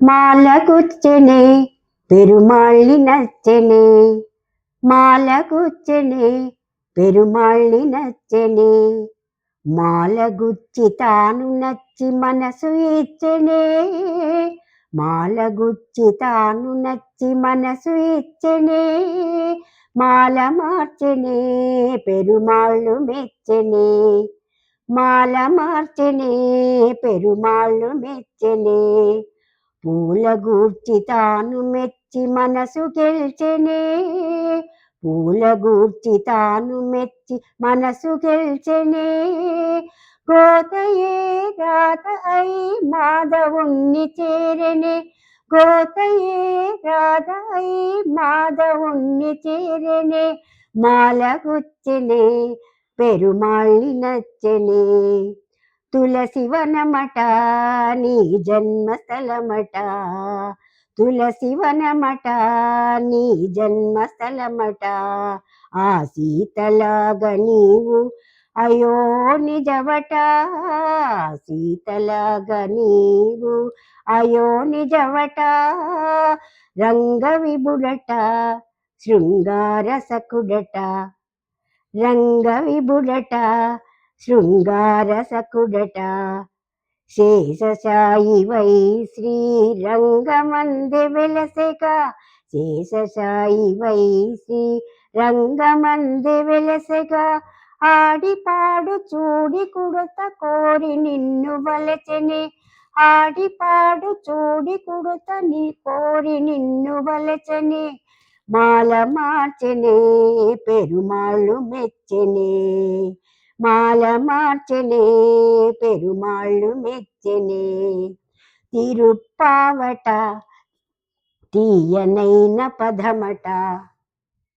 మాలగుచ్చెనే పెరుమాళ్ళి నచ్చెనే, మాలగుచ్చెనే పెరుమాళ్ళి నచ్చెనే, మాలగుచ్చి తాను నచ్చి మనసు ఇచ్చెనే, మాలగుచ్చి తాను నచ్చి మనసు ఇచ్చెనే, మాల మార్చెనే పెరుమాళ్ళు మెచ్చెనే, మాల మార్చెనే పెరుమాళ్ళు మెచ్చెనే, పూల గూర్చి తాను మెచ్చి మనసు గెల్చెనే, పూల గూర్చి తాను మెచ్చి మనసు గెల్చెనే, గోతయే రాధ అయి మాధవుణ్ణి చేరెనే, గోతయే రాధ అయి మాధవుణ్ణి చేరెనే, మాలగుచ్చెనే పెరుమాళ్ళి నచ్చెనే, తులసివనమట నీ జన్మస్థలమట, తులసివనమట నీ జన్మస్థలమట, ఆ సీతలాగా నీవు అయో నిజవట, సీతలాగా నీవు అయో నిజవట, రంగ విభుడట శృంగారసకుడట, రంగ విభుడట శృంగారసకుడట, శేషశాయివై శ్రీరంగమందే వెలసెగా, శేషశాయివై శ్రీరంగమందే వెలసెగా, ఆడిపాడు చూడి కుడుత కోరి నిన్ను వలచెనే, ఆడిపాడు చూడి కుడుత నీ కోరి నిన్ను వలచెనే, మాల మార్చెనే పెరుమాళ్ళు మెచ్చెనే, మాల మార్చెనే పెరుమాళ్ళు మెచ్చెనే, తిరుప్పావట తీయనైన పదమట,